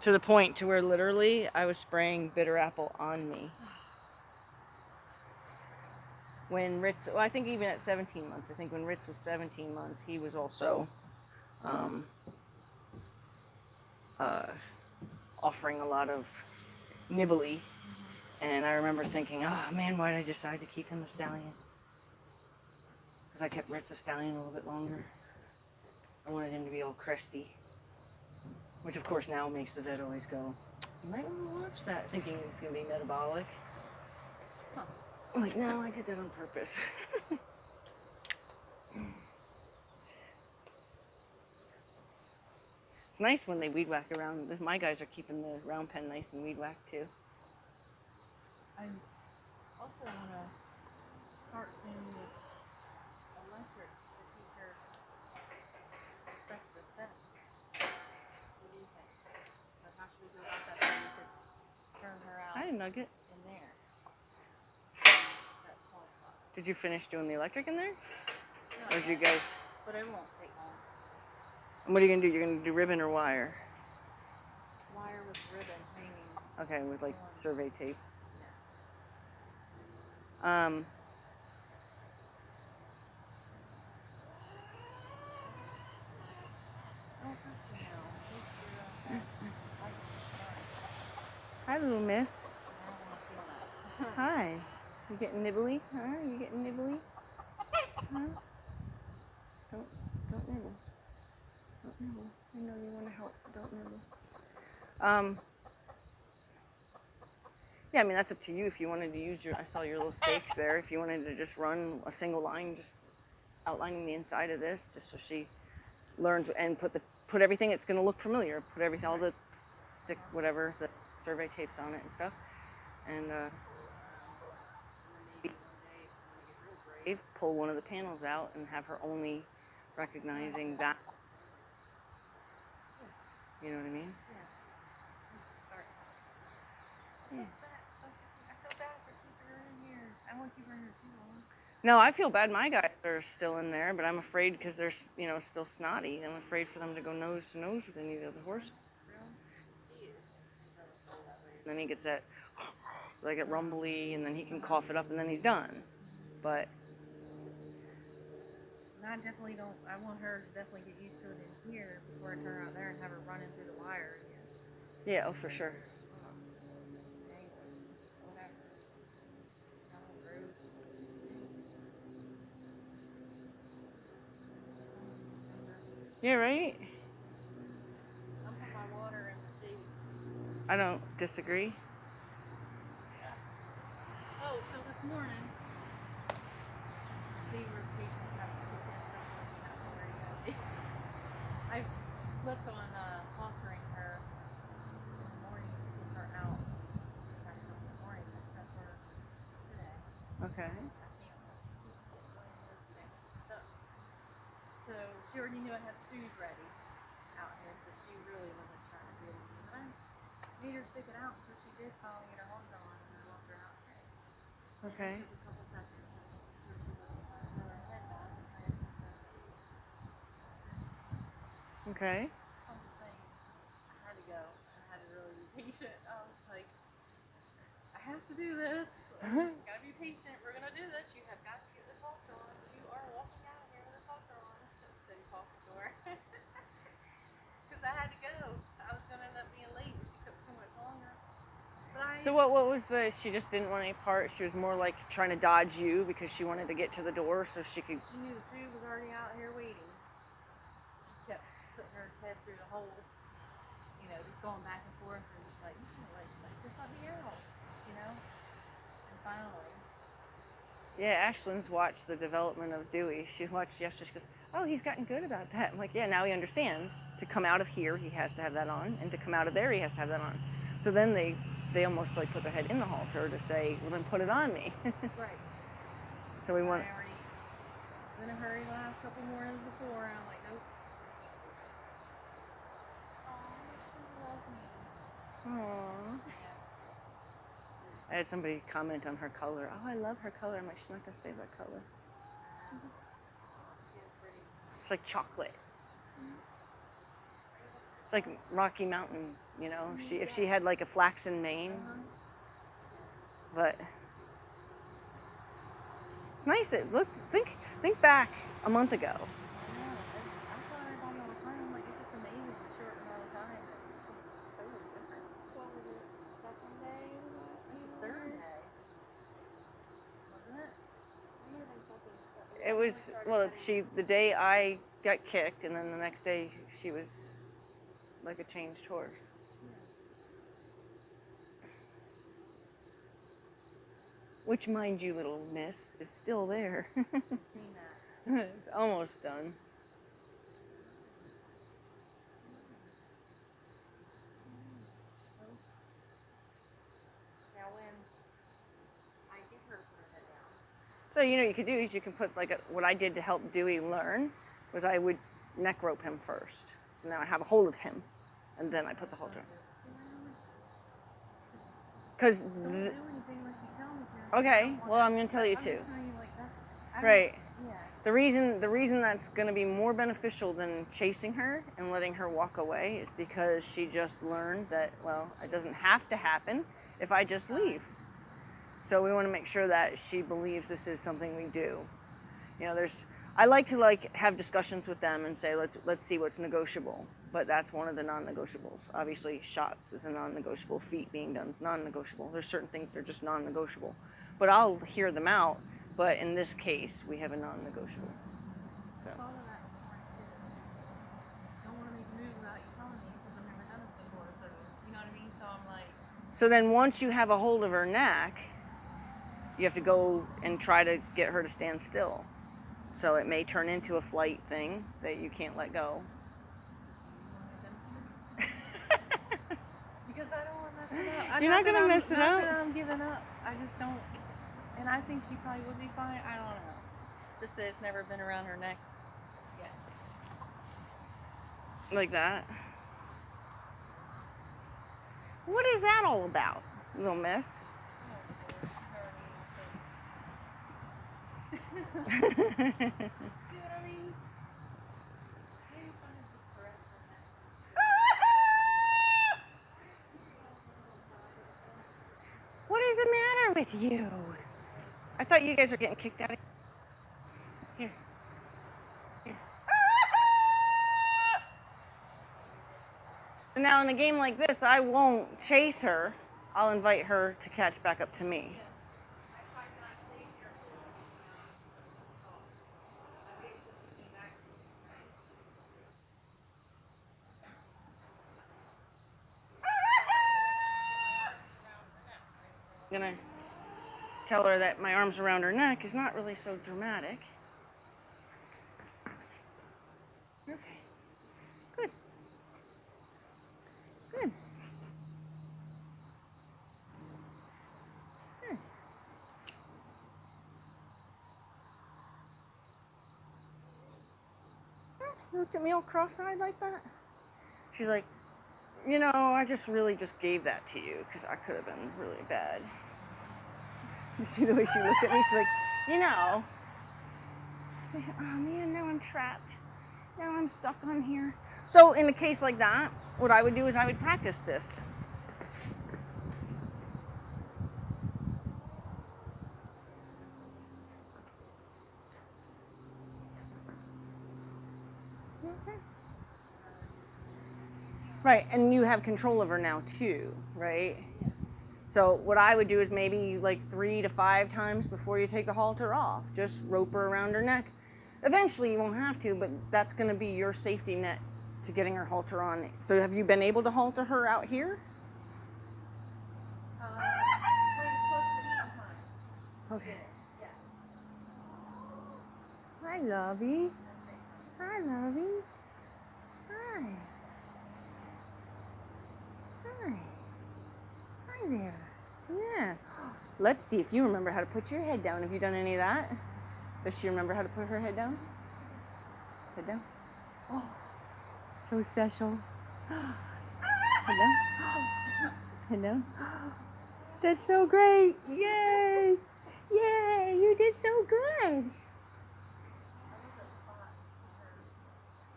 To the point to where literally I was spraying bitter apple on me. When Ritz, well, I think even at 17 months, I think when Ritz was 17 months, he was also offering a lot of nibbly. And I remember thinking, oh man, why did I decide to keep him a stallion? Because I kept Ritz a stallion a little bit longer. I wanted him to be all cresty. Which of course now makes the vet always go, you might want to watch that, thinking it's going to be metabolic. Huh. I'm like, no, I did that on purpose. It's nice when they weed whack around. My guys are keeping the round pen nice and weed whacked too. I also want to start soon with electric to teach her respect for settings. What do you think? Or how should we go about that so we could turn her out Hi, Nugget. in there? That small spot. Did you finish doing the electric in there? No, or did you guys? But it won't take long. And what are you going to do? You're going to do ribbon or wire? Wire with ribbon hanging. Okay, with like survey tape. Yeah. Hi, little miss. Hi. You getting nibbly? Huh? You getting nibbly? Huh? Don't nibble. Don't nibble. I know you want to help. Don't nibble. Yeah, I mean, that's up to you if you wanted to use I saw your little stakes there. If you wanted to just run a single line, just outlining the inside of this, just so she learns and put everything, it's going to look familiar. Put everything, all the stick, whatever, the survey tapes on it and stuff. And maybe one day, pull one of the panels out and have her only recognizing that. You know what I mean? Yeah. I feel bad for keeping her in here. I won't keep her in here too long. No, I feel bad. My guys are still in there, but I'm afraid because they're, still snotty. I'm afraid for them to go nose to nose with any of the other horses. And then he gets that, like, it rumbly, and then he can cough it up, and then he's done. But I definitely don't. I want her to definitely get used to it in here before I turn her out there and have her running through the wire again. Yeah, oh, for sure. Yeah, right? I'm putting my water in the sink. I don't disagree. Oh, so this morning, see where the patients have to put in something I slept on haltering her in the morning to get her out. In the morning, except for today. Okay. So she already knew I had shoes ready out here, so she really wasn't trying to do anything. But I made her stick it out, so she did finally get her halter on, and I walked her out here. Okay. It took a couple seconds, and so she wasn't trying to throw her head back and try to Okay. I'm just saying, I had to go, and I had to really be patient. I was like, I have to do this. Gotta be patient. We're gonna do this. You have got to get this halter on. You are walking out of here with this halter on. So you closed the door. Because I had to go. I was gonna end up being late, but she took too much longer. So what was she just didn't want any part? She was more like trying to dodge you because she wanted to get to the door so she could. She knew the food was already out here waiting. She kept putting her head through the hole, just going back and forth and just like just let me out, And finally. Yeah, Ashlyn's watched the development of Dewey. She watched yesterday. She goes, "Oh, he's gotten good about that." I'm like, "Yeah, now he understands. To come out of here, he has to have that on, and to come out of there, he has to have that on." So then they almost like put their head in the halter to say, "Well, then put it on me." Right. So we want. I already was in a hurry the last couple mornings before, and I'm like, nope. Aww. I had somebody comment on her color. "Oh, I love her color." I'm like, "She's not gonna stay that color." It's like chocolate. It's like Rocky Mountain, you know, if she had like a flaxen mane. But it's nice. Think back a month ago. I know. I tell everybody all the time, I'm like, it's just amazing the short amount of time. It's just totally different. What was it? Second day? Third day. Wasn't it? It might have been second. It was, well, the day I got kicked, and then the next day she was like a changed horse. Which, mind you, little miss, is still there. I've seen that. It's almost done. Now when I get her to put her head down. So, you know what you could do is you can put like what I did to help Dewey learn was I would neck rope him first. So now I have a hold of him, and then I put the halter on. Because Don't do anything unless you tell me to. okay, well, I'm going to tell you I'm too. just telling you like that. Right. Yeah. The reason that's going to be more beneficial than chasing her and letting her walk away is because she just learned that, well, it doesn't have to happen if I just leave. So we want to make sure that she believes this is something we do. You know, I like to have discussions with them and say, let's see what's negotiable. But that's one of the non-negotiables. Obviously, shots is a non-negotiable. Feet being done is non-negotiable. There's certain things that are just non-negotiable. But I'll hear them out. But in this case, we have a non-negotiable. So. Follow that this morning too. Don't want to make moves without you telling me because I've never done this before. So you know what I mean. So I'm like. So then once you have a hold of her neck, you have to go and try to get her to stand still. So it may turn into a flight thing that you can't let go. Because I don't want to mess it up. You're not going to mess it Not up. that I'm giving up. I just don't. And I think she probably would be fine. I don't know. Just that it's never been around her neck yet. Like that. What is that all about, little miss? See what I mean? Maybe someone just caress her neck. What is the matter with you? I thought you guys were getting kicked out of here. Here. So now in a game like this, I won't chase her. I'll invite her to catch back up to me. I'm gonna tell her that my arms around her neck is not really so dramatic. Okay. Good. Good. Good. You looked at me all cross-eyed like that? She's like, you know, I just really just gave that to you because I could have been really bad. You see the way she looked at me? She's like, you know, oh man, now I'm trapped. Now I'm stuck on here. So in a case like that, what I would do is I would practice this. Okay. Right, and you have control of her now too, right? So what I would do is maybe like 3 to 5 times before you take the halter off. Just rope her around her neck. Eventually you won't have to, but that's going to be your safety net to getting her halter on. So have you been able to halter her out here? Okay. Hi, Lovey. Hi, Lovey. Hi. Hi. Hi there. Yeah. Let's see if you remember how to put your head down. Have you done any of that? Does she remember how to put her head down? Head down. Oh, so special. Head down. Head down. That's so great. Yay. Yay. You did so good.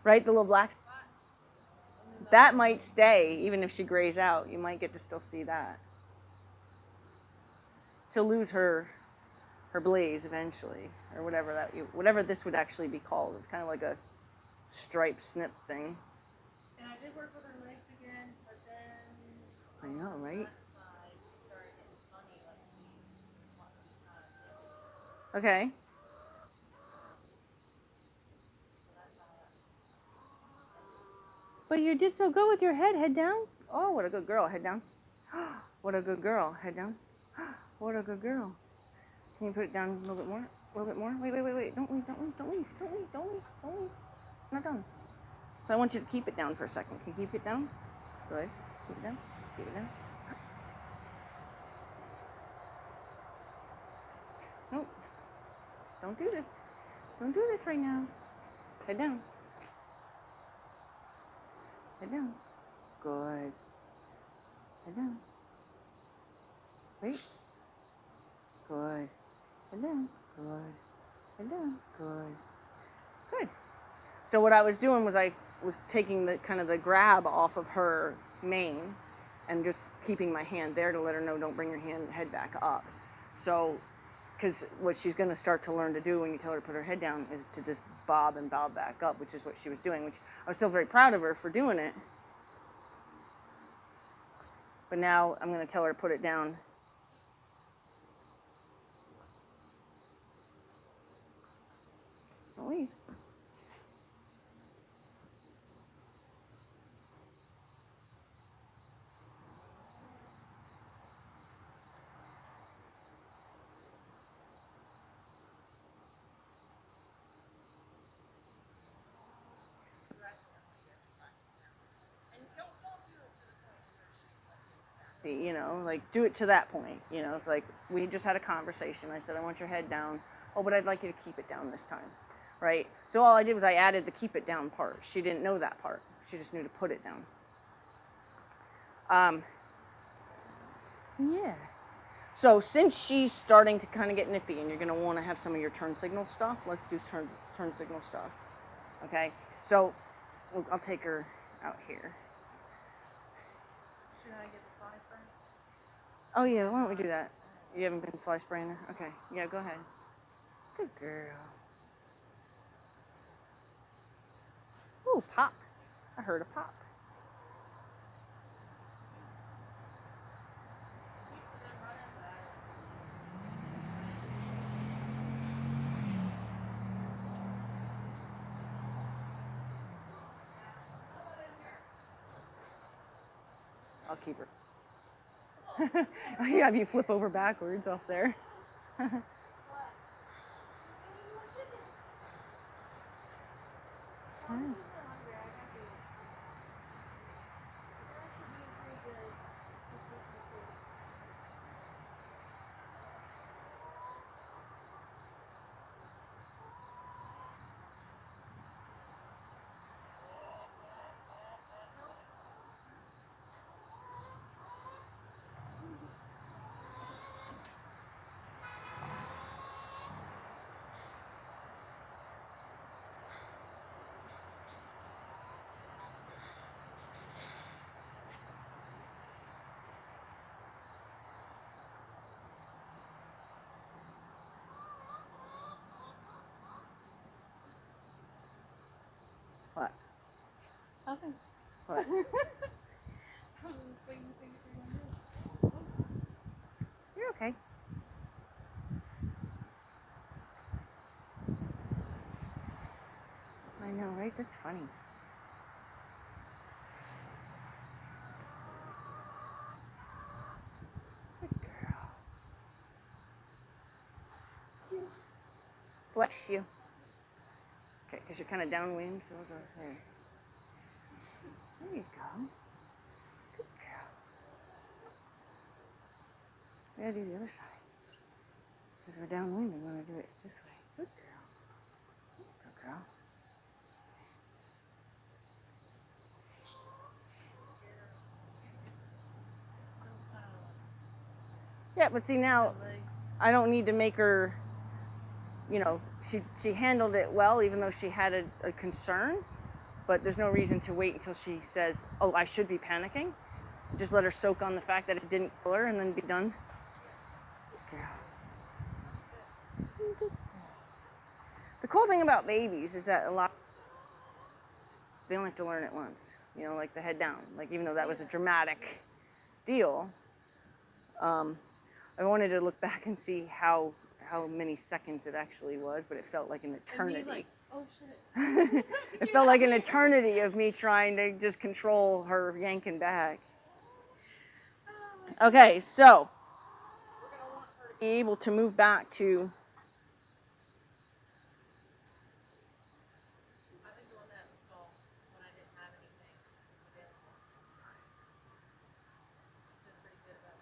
Right, the little black spot? that might stay, even if she grays out. You might get to still see that. She'll lose her blaze eventually, or whatever this would actually be called. It's kind of like a stripe snip thing. And I did work with her legs again, but then I know, right? she started getting funny, like she wants to be kind of nippy. Okay. So that's how that. But you did so good with your head. Head down. Oh, what a good girl. Head down. What a good girl. Head down. What a good girl. Can you put it down a little bit more? A little bit more? Wait. Don't leave. Not done. So I want you to keep it down for a second. Can you keep it down? Good. Keep it down. Keep it down. Nope. Don't do this. Don't do this right now. Head down. Head down. Good. Head down. Wait. Good. Head down. Good. Head down. Good. Good. So what I was doing was I was taking the kind of the grab off of her mane and just keeping my hand there to let her know don't bring your head back up. So, because what she's going to start to learn to do when you tell her to put her head down is to just bob and bob back up, which is what she was doing, which I was still very proud of her for doing it. But now I'm going to tell her to put it down. Don't leave. You know, like do it to that point. You know, it's like we just had a conversation. I said, I want your head down. Oh, but I'd like you to keep it down this time. Right? So all I did was I added the keep it down part. She didn't know that part. She just knew to put it down. Yeah. So since she's starting to kind of get nippy and you're going to want to have some of your turn signal stuff, let's do turn signal stuff. Okay? So I'll take her out here. Should I get the fly spray? Oh yeah, why don't we do that? You haven't been fly spraying her? Okay. Yeah, go ahead. Good girl. Ooh, pop. I heard a pop. I'll keep her. You have you flip over backwards off there. What? Nothing. What? I was just waiting to see if you're going to do it. You're okay. I know, right? That's funny. Good girl. Bless you. Okay, because you're kind of downwind, so we'll go there. There you go. Good girl. We gotta do the other side. Because we're downwind, we want to do it this way. Good girl. Good girl. Yeah, but see now, I don't need to make her, you know, she handled it well, even though she had a concern. but there's no reason to wait until she says, oh, I should be panicking. Just let her soak on the fact that it didn't kill her and then be done. The cool thing about babies is that a lot, they don't have to learn it once, you know, like the head down. Like, even though that was a dramatic deal, I wanted to look back and see how many seconds it actually was, but it felt like an eternity. And me like, oh shit. It felt like an eternity of me trying to just control her yanking back. Okay, so we're going to want her to be able to move back to... I've been doing that in the stall when I didn't have anything available. Been pretty good about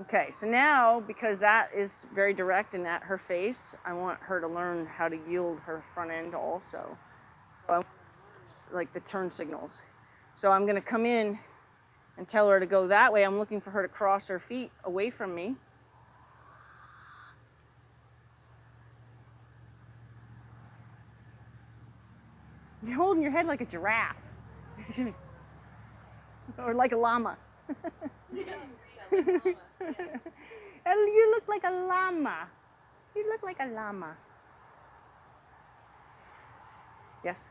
that. Okay, so now, because that is very direct and at her face, I want her to learn how to yield her front end also. So like the turn signals. So I'm going to come in and tell her to go that way. I'm looking for her to cross her feet away from me. You're holding your head like a giraffe. Or like a llama. You look like a llama. You look like a llama. Yes,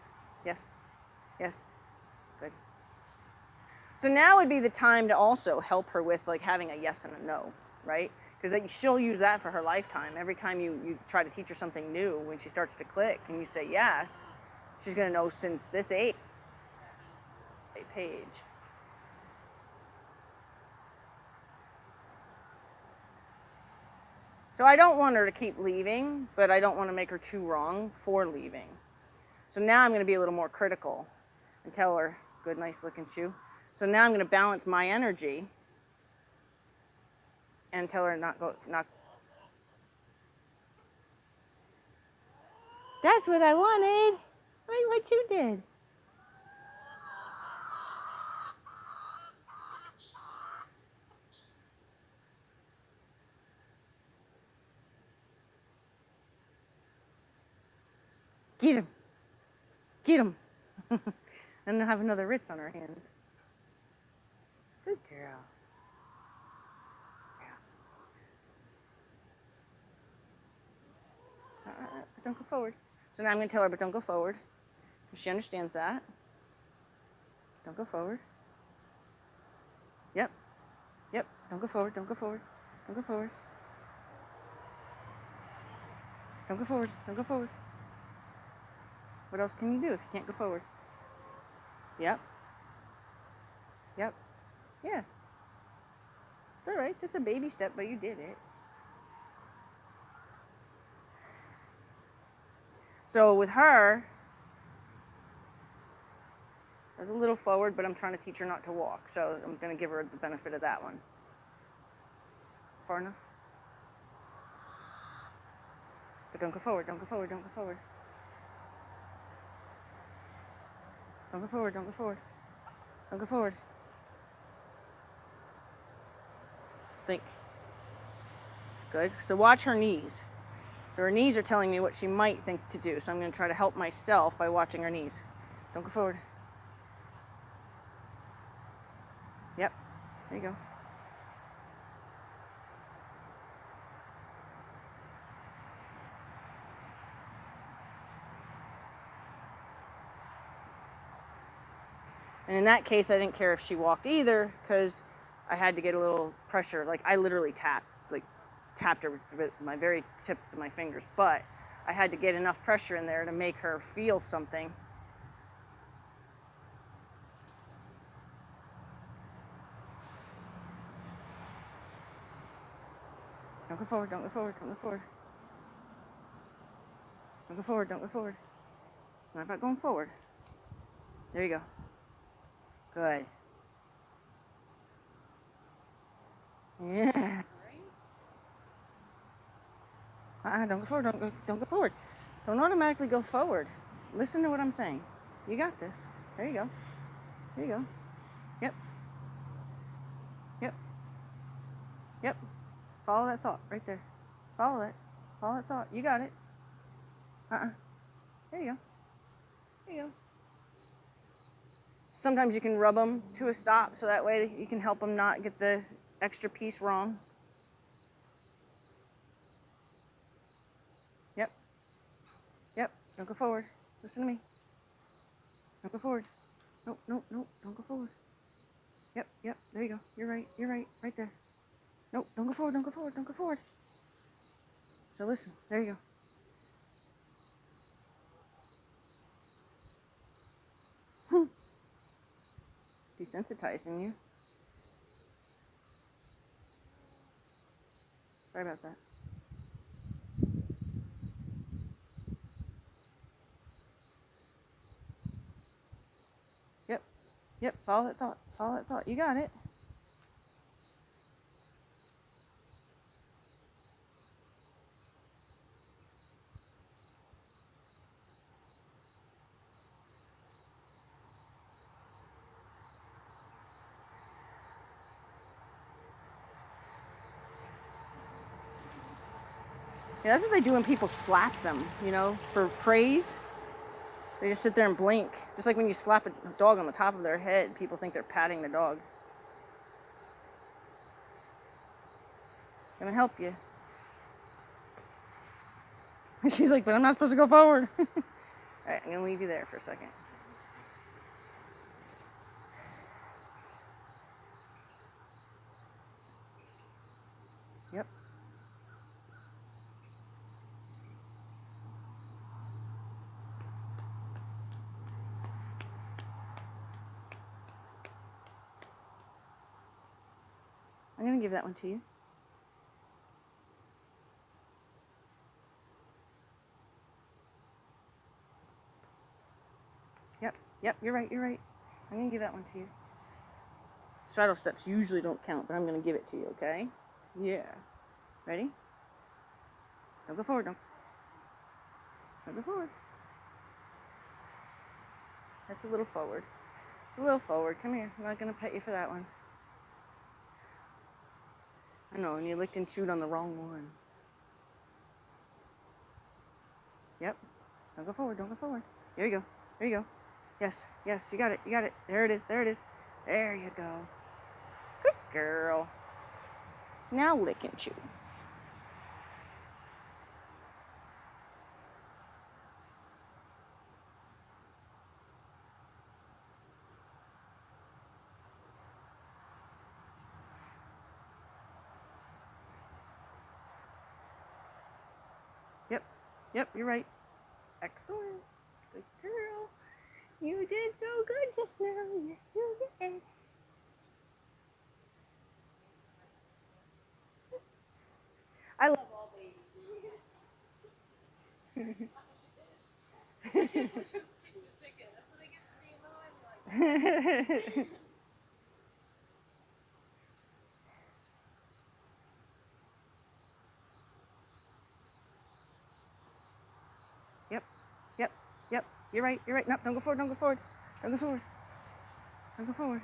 yes, yes. Good. So now would be the time to also help her with like having a yes and a no, right? Because she'll use that for her lifetime. Every time you try to teach her something new, when she starts to click and you say yes, she's going to know since this age page. So I don't want her to keep leaving, but I don't want to make her too wrong for leaving. So now I'm going to be a little more critical and tell her, good, nice looking shoe. So now I'm going to balance my energy and tell her not. That's what I wanted. Right, what you did. Get him. Get him. And have another Ritz on her hands. Good girl. But don't go forward. So now I'm going to tell her, but don't go forward. She understands that. Don't go forward. Yep. Yep. Don't go forward. Don't go forward. Don't go forward. Don't go forward. Don't go forward. What else can you do if you can't go forward? Yep. Yep. Yeah. It's all right. It's a baby step, but you did it. So with her, I was a little forward, but I'm trying to teach her not to walk. So I'm going to give her the benefit of that one. Far enough? But don't go forward. Don't go forward. Don't go forward. Don't go forward. Don't go forward. Don't go forward. Think. Good. So watch her knees. So her knees are telling me what she might think to do. So I'm going to try to help myself by watching her knees. Don't go forward. Yep. There you go. And in that case, I didn't care if she walked either, because I had to get a little pressure. Like, I literally tapped her with my very tips of my fingers. But I had to get enough pressure in there to make her feel something. Don't go forward, don't go forward, don't go forward. Don't go forward, don't go forward. Not about going forward. There you go. Good. Yeah. Don't go forward, don't go forward. Don't automatically go forward. Listen to what I'm saying. You got this. There you go. There you go. Yep. Yep. Yep. Follow that thought right there. Follow it. Follow that thought. You got it. There you go. There you go. Sometimes you can rub them to a stop so that way you can help them not get the extra piece wrong. Yep. Yep. Don't go forward. Listen to me. Don't go forward. Nope, nope, nope. Don't go forward. Yep, yep. There you go. You're right. You're right. Right there. Nope. Don't go forward. Don't go forward. Don't go forward. So listen. There you go. Desensitizing you. Sorry about that. Yep. Yep. Follow that thought. Follow that thought. You got it. Yeah, that's what they do when people slap them, you know, for praise. They just sit there and blink. Just like when you slap a dog on the top of their head, people think they're patting the dog. I'm gonna help you. She's like, but I'm not supposed to go forward. Alright, I'm gonna leave you there for a second. Yep. I'm gonna give that one to you. Yep, yep, you're right, you're right. I'm gonna give that one to you. Straddle steps usually don't count, but I'm gonna give it to you, okay? Yeah. Ready? Don't go forward, don't go forward. That's a little forward. It's a little forward. Come here. I'm not gonna pet you for that one. I know, and you licked and chewed on the wrong one. Yep. Don't go forward, don't go forward. There you go. There you go. Yes, yes, you got it, you got it. There it is, there it is. There you go. Good girl. Now lick and chew. Yep, yep, you're right. Excellent. Good girl. You did so good just now. Yes, you did. I love all babies. Yep, yep, yep. You're right, you're right. No, don't go forward, don't go forward. Don't go forward. Don't go forward.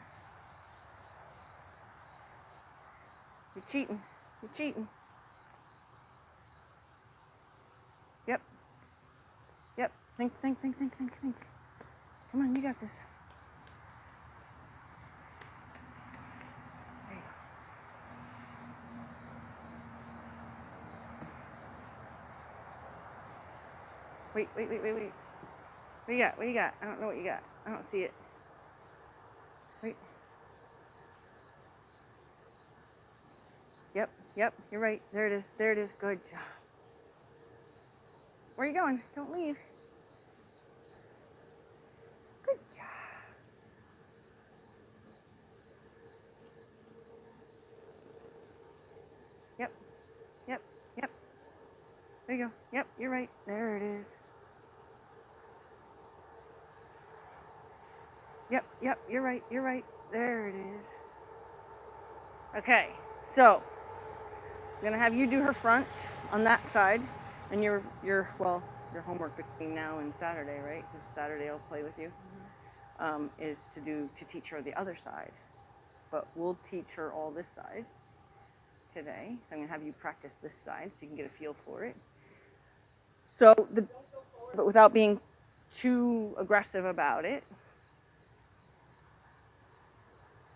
You're cheating. You're cheating. Yep. Yep. Think, think, think, think, think, think. Come on, you got this. There you go. Wait, wait, wait, wait, wait. What do you got? What do you got? I don't know what you got. I don't see it. Wait. Yep, yep, you're right. There it is. There it is. Good job. Where are you going? Don't leave. Good job. Yep, yep, yep. There you go. Yep, you're right. There it is. Yep, yep, you're right. You're right. There it is. Okay, so I'm gonna have you do her front on that side, and your homework between now and Saturday, right? Because Saturday I'll play with you. Is to teach her the other side, but we'll teach her all this side today. So I'm gonna have you practice this side so you can get a feel for it. So but without being too aggressive about it.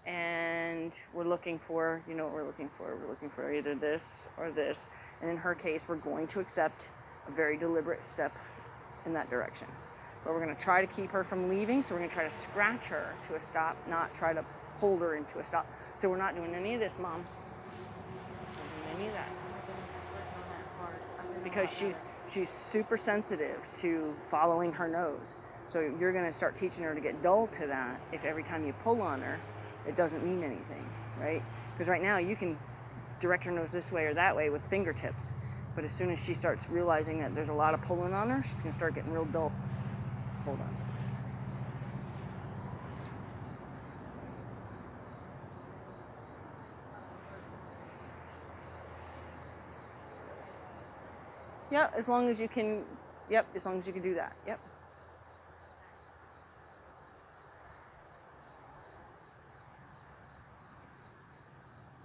and we're looking for, you know what we're looking for. We're looking for either this or this. And in her case, we're going to accept a very deliberate step in that direction. But we're going to try to keep her from leaving, so we're going to try to scratch her to a stop, not try to hold her into a stop. So we're not doing any of this, Mom. Not doing any of that. Because she's super sensitive to following her nose. So you're going to start teaching her to get dull to that if every time you pull on her, it doesn't mean anything, right? Because right now you can direct her nose this way or that way with fingertips. But as soon as she starts realizing that there's a lot of pulling on her, she's going to start getting real dull. Hold on. Yeah, as long as you can, yep, as long as you can do that, yep.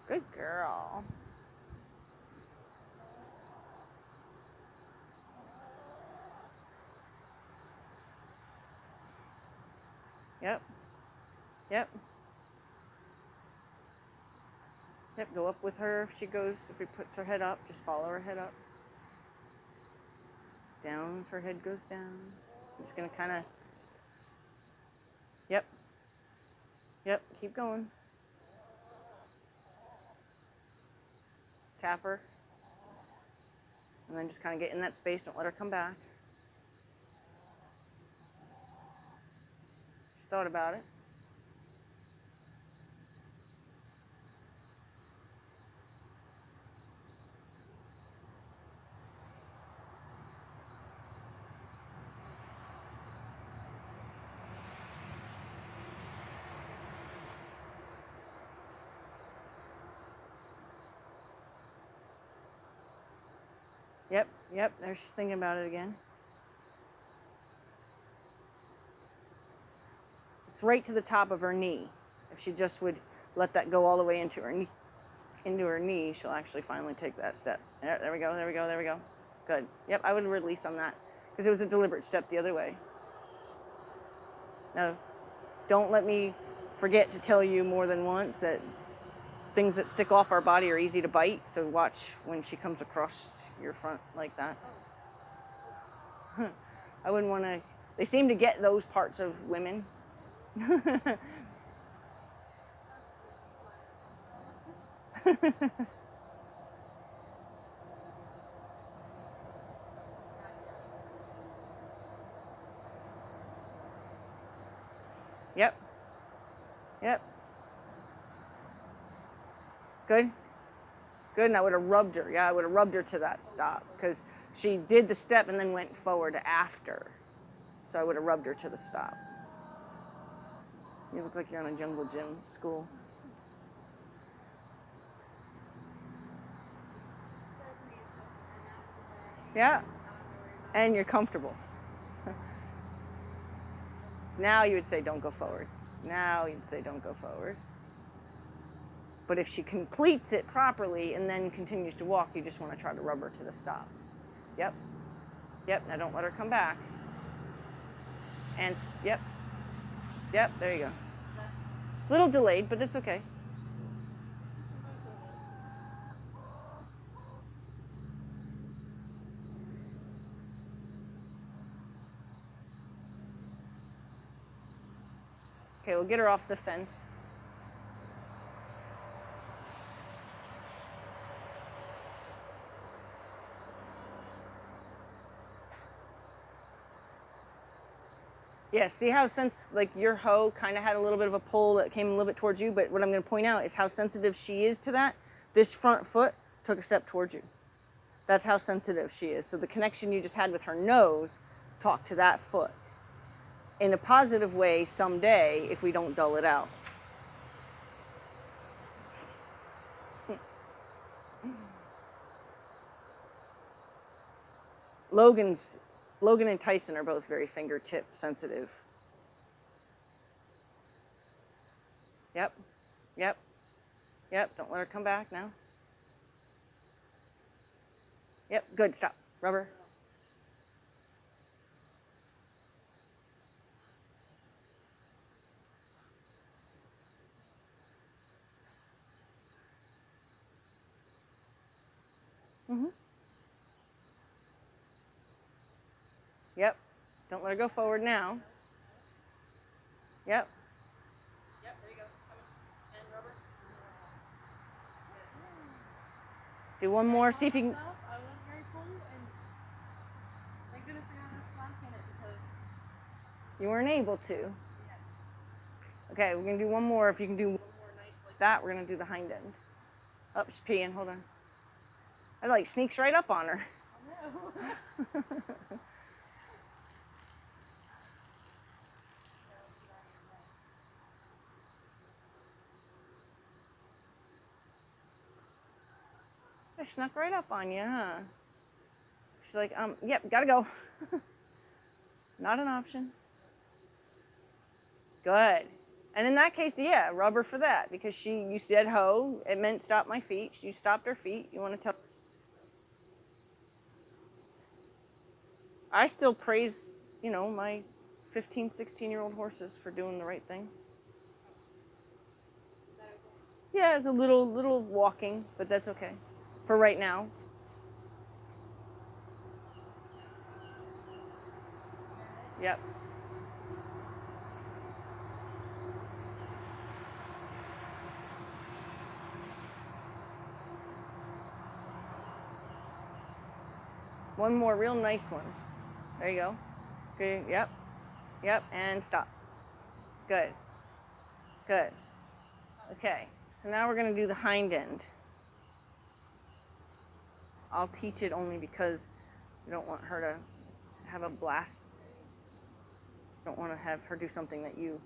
Good girl. Yep. Yep. Yep, go up with her if she goes, if she puts her head up, just follow her head up. Down if her head goes down. I'm just going to kind of, yep. Yep, keep going. Tap her. And then just kind of get in that space, don't let her come back. Just thought about it. Yep, yep, there she's thinking about it again. It's right to the top of her knee. If she just would let that go all the way into her knee, she'll actually finally take that step. There we go, there we go, there we go. Good. Yep, I would release on that because it was a deliberate step the other way. Now, don't let me forget to tell you more than once that things that stick off our body are easy to bite, so watch when she comes across your front like that. I wouldn't want to, they seem to get those parts of women. Yep. Yep. Good. Good, and I would have rubbed her. Yeah, I would have rubbed her to that stop because she did the step and then went forward after. So I would have rubbed her to the stop. You look like you're on a jungle gym school. Yeah, and you're comfortable. Now you would say don't go forward. Now you'd say don't go forward. But if she completes it properly and then continues to walk, you just want to try to rub her to the stop. Yep. Yep, now don't let her come back. And, yep. Yep, there you go. A little delayed, but it's okay. Okay, we'll get her off the fence. Yeah, see how like your hoe kind of had a little bit of a pull that came a little bit towards you, but what I'm going to point out is how sensitive she is to that. This front foot took a step towards you. That's how sensitive she is. So the connection you just had with her nose talked to that foot. In a positive way someday if we don't dull it out. Logan and Tyson are both very fingertip sensitive. Yep, yep, yep, don't let her come back now. Yep, good, stop, rubber. Mm-hmm. Yep. Don't let her go forward now. Yep. Yep, there you go. Coming. And rubber. Do one more. See if you can. I was very full, and thank goodness I got enough slack in it because You weren't able to. yeah. Okay, we're gonna do one more. If you can do one more nice like that, we're gonna do the hind end. Oh, she's peeing. Hold on. I like sneaks right up on her. I know. I snuck right up on you, huh? She's like, yep, gotta go. Not an option. Good. And in that case, yeah, rub her for that because you said ho. It meant stop my feet. You stopped her feet. You want to tell? I still praise, my 15, 16-year-old horses for doing the right thing. Yeah, it's a little walking, but that's okay for right now. Yep. One more real nice one. There you go. Okay, yep. Yep, and stop. Good. Good. Okay, so now we're going to do the hind end. I'll teach it only because you don't want her to have a blast. You don't want to have her do something that you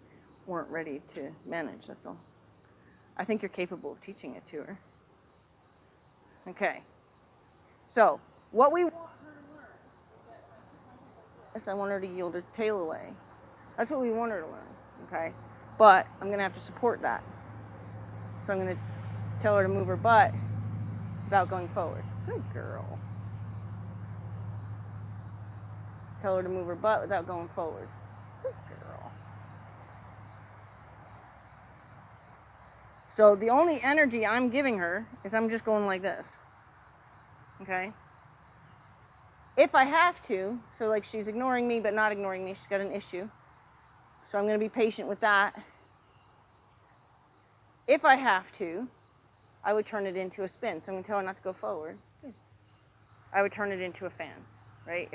weren't ready to manage, that's all. I think you're capable of teaching it to her. Okay, so what we want her to learn is I want her to yield her tail away. That's what we want her to learn, okay? But I'm going to have to support that. So I'm going to tell her to move her butt without going forward. Good girl. Tell her to move her butt without going forward. Good girl. So the only energy I'm giving her is I'm just going like this. Okay? If I have to, so like she's ignoring me but not ignoring me, she's got an issue. So I'm going to be patient with that. If I have to, I would turn it into a spin. So I'm going to tell her not to go forward. Good. I would turn it into a fan, right?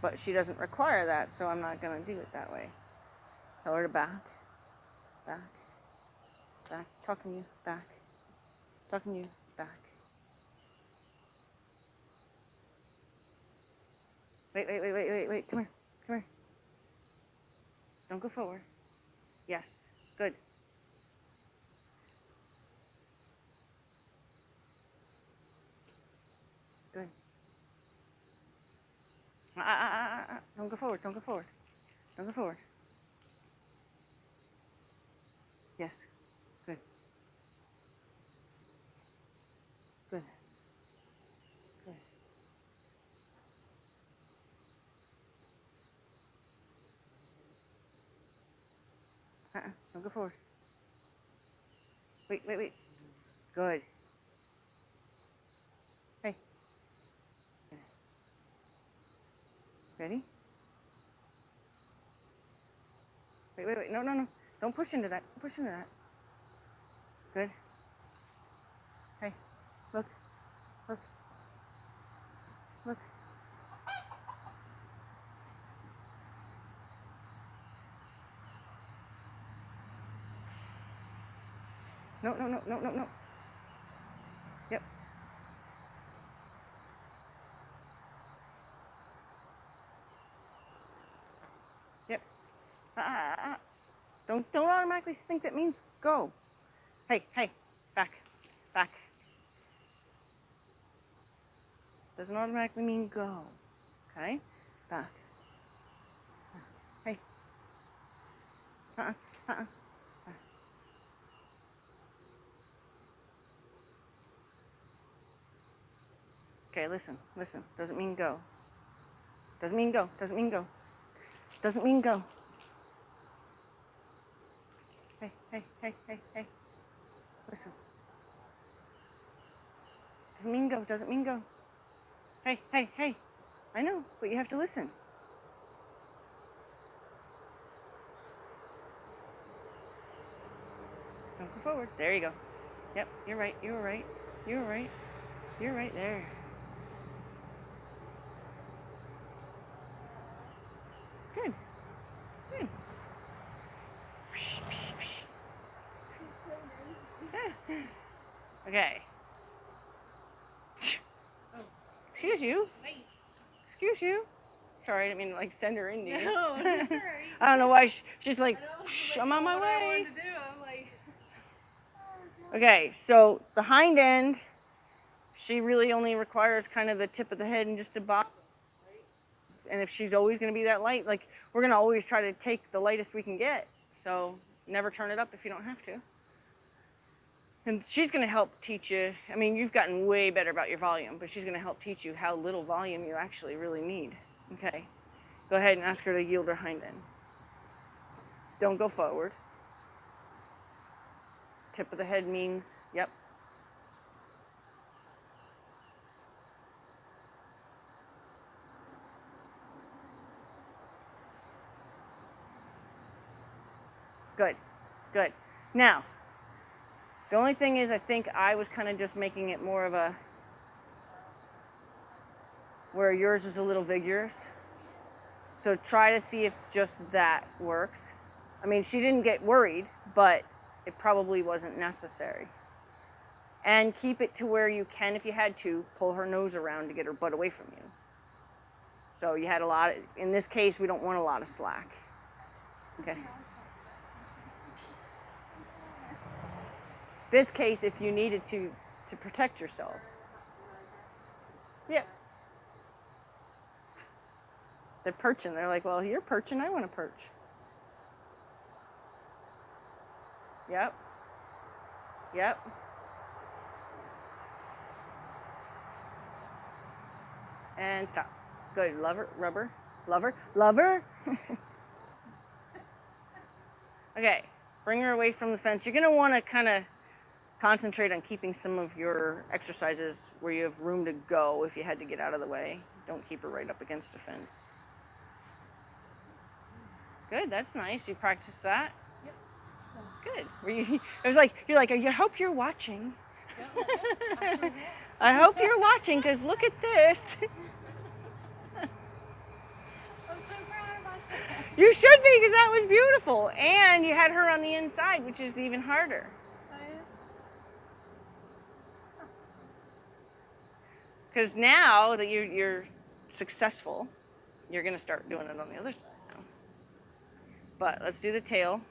But she doesn't require that, so I'm not going to do it that way. Tell her to back, back, back. Talking to you, back. Talking to you, back. Wait. Come here. Don't go forward. Yes. Good. Good. Don't go forward. Don't go forward. Yes. Good. Good. Don't go forward. Wait. Good. Hey. Ready? Wait. No. Don't push into that. Good. Hey. Look. No. Yep. Yep. Don't automatically think that means go. Hey. Back. Doesn't automatically mean go. Okay? Back. Hey. Okay, listen. Doesn't mean go. Doesn't mean go. Hey. Listen. Doesn't mean go. Doesn't mean go. Hey, hey, hey. I know, but you have to listen. Don't go forward. There you go. Yep, you're right. You were right. You were right. You're right there. Good. Good. Okay. Excuse you. Excuse you. Sorry, I didn't mean to like send her into you. No, that's all right. I don't know why she's like, Shh, I'm on my what I way. wanted to do. I'm like, Okay, so the hind end, she really only requires kind of the tip of the head and just a bob. And if she's always going to be that light, like we're going to always try to take the lightest we can get. So never turn it up if you don't have to. And she's going to help teach you. I mean, you've gotten way better about your volume, but she's going to help teach you how little volume you actually really need. Okay, go ahead and ask her to yield her hind end. Don't go forward. Tip of the head means, yep. Good, good. Now, the only thing is I think I was kind of just making it more of a, where yours was a little vigorous. So try to see if just that works. I mean, she didn't get worried, but it probably wasn't necessary. And keep it to where you can, if you had to, pull her nose around to get her butt away from you. So you had a lot of, in this case, we don't want a lot of slack. Okay. This case, if you needed to protect yourself. Yep. They're perching. They're like, well, you're perching. I want to perch. Yep. Yep. And stop. Good. Lover, rubber, lover, lover. Okay. Bring her away from the fence. You're going to want to kind of concentrate on keeping some of your exercises where you have room to go if you had to get out of the way. Don't keep her right up against the fence. Good, that's nice. You practiced that? Yep. Good. It was like, you're like, I hope you're watching. Yep. I hope you're watching, because look at this. I'm so proud of myself. You should be, because that was beautiful. And you had her on the inside, which is even harder. Because now that you're successful, you're going to start doing it on the other side now. But let's do the tail.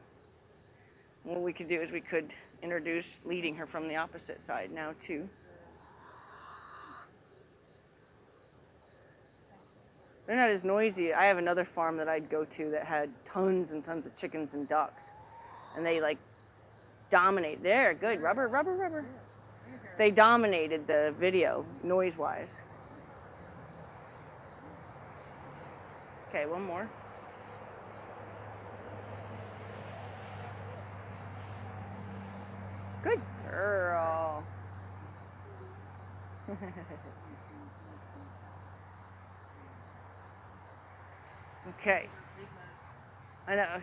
What we could do is we could introduce leading her from the opposite side now too. They're not as noisy. I have another farm that I'd go to that had tons and tons of chickens and ducks. And they like dominate. There, good. Rubber, rubber, rubber. They dominated the video noise-wise. Okay, one more. Good girl. Okay. I know.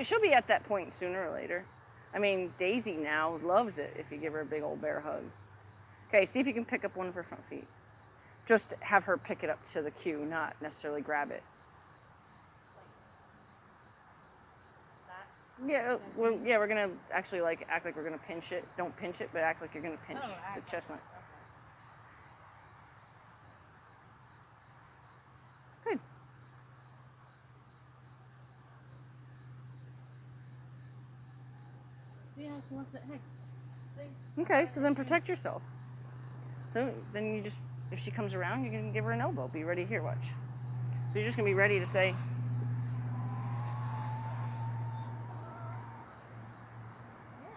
She'll be at that point sooner or later. I mean, Daisy now loves it if you give her a big old bear hug. Okay, see if you can pick up one of her front feet. Just have her pick it up to the cue, not necessarily grab it. Yeah, well, yeah, we're gonna actually like act like we're gonna pinch it. Don't pinch it, but act like you're gonna pinch the chestnut. Good. Yeah, she wants it. Hey. Okay, so then protect yourself. So then you just, if she comes around, you're gonna give her an elbow. Be ready here, watch. So you're just gonna be ready to say,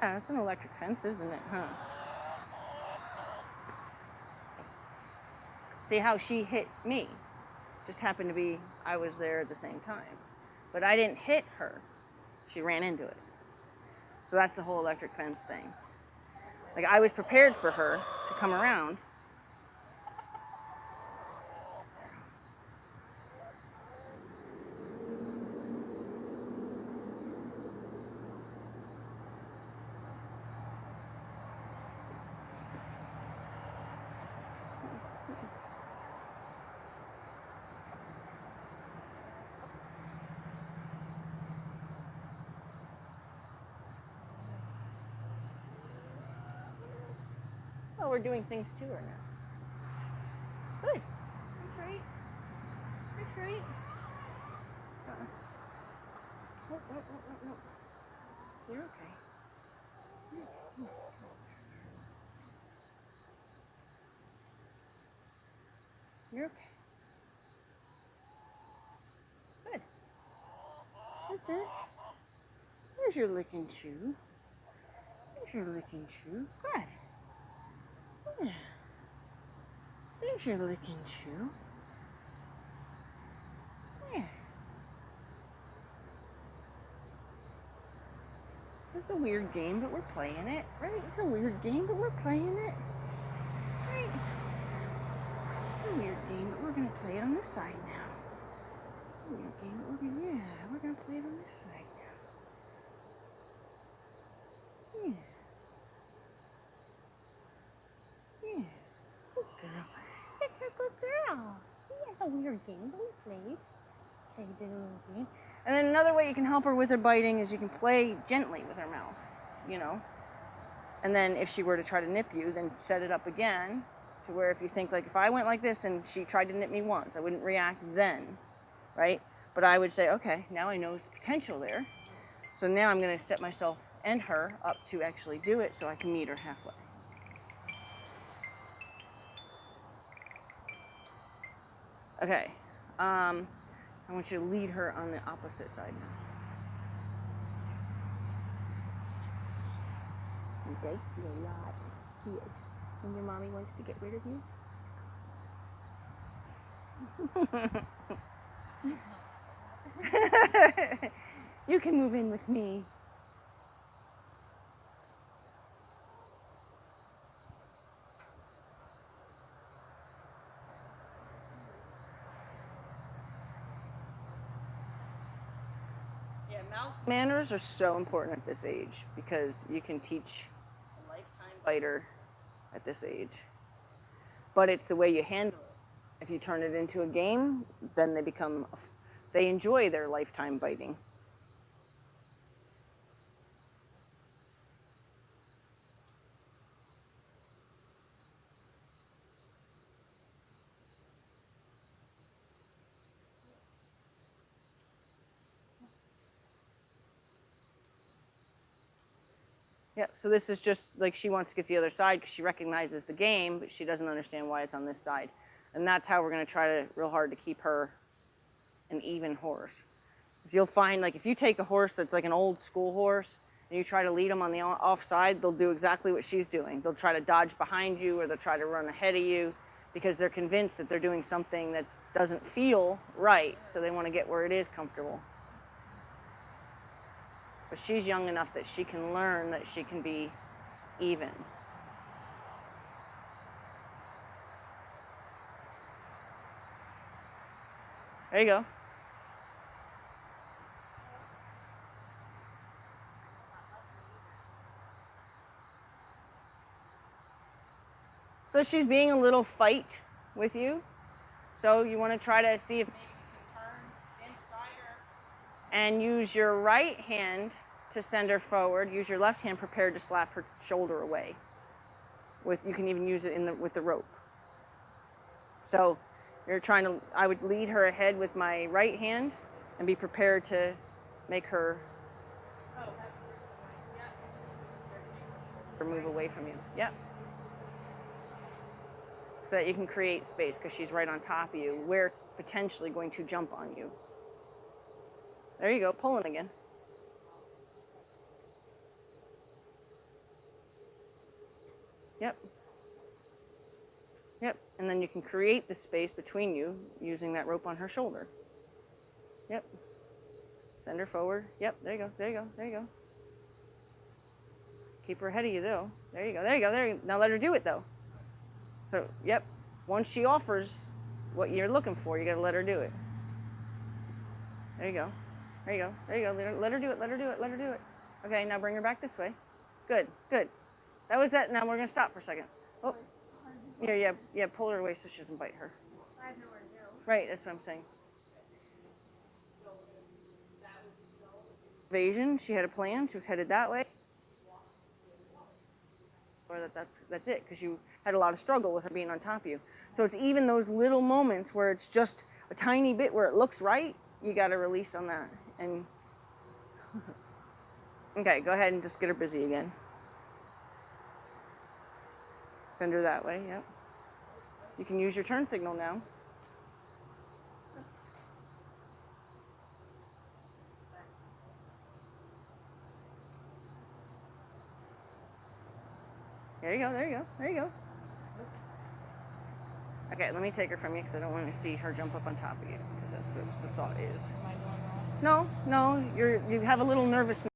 yeah, it's an electric fence, isn't it, huh? See how she hit me? Just happened to be, I was there at the same time. But I didn't hit her. She ran into it. So that's the whole electric fence thing. Like I was prepared for her to come around, we're doing things to her now. Good. That's right. That's right. No, no, no, no, no. You're okay. You're okay. Good. That's it. There's your licking chew. There's your licking chew. Good. Yeah. There's your licking chew. Yeah. It's a weird game, but we're playing it, right? It's a weird game, but we're playing it, right? It's a weird game, but we're gonna play it on this side now. It's a weird game, but we're gonna play it on this side now. Yeah. Yeah. Good girl. It's a good girl. Yeah, it's a weird game, but we played. Okay, you did a little game. And then another way you can help her with her biting is you can play gently with her mouth, you know. And then if she were to try to nip you, then set it up again to where if you think, like, if I went like this and she tried to nip me once, I wouldn't react then, right? But I would say, okay, now I know there's potential there. So now I'm going to set myself and her up to actually do it so I can meet her halfway. Okay. I want you to lead her on the opposite side now. Okay, you're a lot. Yes. And your mommy wants to get rid of you? You can move in with me. Yeah, mouth manners are so important at this age because you can teach a lifetime biter at this age. But it's the way you handle it. If you turn it into a game, then they enjoy their lifetime biting. Yeah, so this is just like she wants to get to the other side because she recognizes the game, but she doesn't understand why it's on this side. And that's how we're going to try real hard to keep her an even horse. Because you'll find, like, if you take a horse that's like an old school horse and you try to lead them on the off side, they'll do exactly what she's doing. They'll try to dodge behind you or they'll try to run ahead of you because they're convinced that they're doing something that doesn't feel right, so they want to get where it is comfortable. But she's young enough that she can learn that she can be even. There you go. So she's being a little fight with you. So you want to try to see if maybe you can turn inside her and use your right hand to send her forward. Use your left hand prepared to slap her shoulder away. You can even use it with the rope. So I would lead her ahead with my right hand and be prepared to make her move away from you. Yep. So that you can create space because she's right on top of you where it's potentially going to jump on you. There you go, pulling again. Yep. Yep, and then you can create the space between you using that rope on her shoulder. Yep. Send her forward. Yep, there you go, there you go, there you go. Keep her ahead of you though. There you go, there you go, there you go. Now let her do it though. So, yep, once she offers what you're looking for, you gotta let her do it. There you go. There you go, there you go. Let her do it, let her do it, let her do it. Okay, now bring her back this way. Good, good. That was that. Now we're gonna stop for a second. Oh, yeah, pull her away so she doesn't bite her. I have nowhere to go. Right, that's what I'm saying. Evasion, she had a plan, she was headed that way. for that's it, because you had a lot of struggle with her being on top of you. So it's even those little moments where it's just a tiny bit where it looks right, you got to release on that. And okay, go ahead and just get her busy again. Send her that way, yep. You can use your turn signal now. There you go, there you go, there you go. Okay, let me take her from you because I don't want to see her jump up on top of you, because that's what the thought is. Am I doing wrong? No, you have a little nervousness.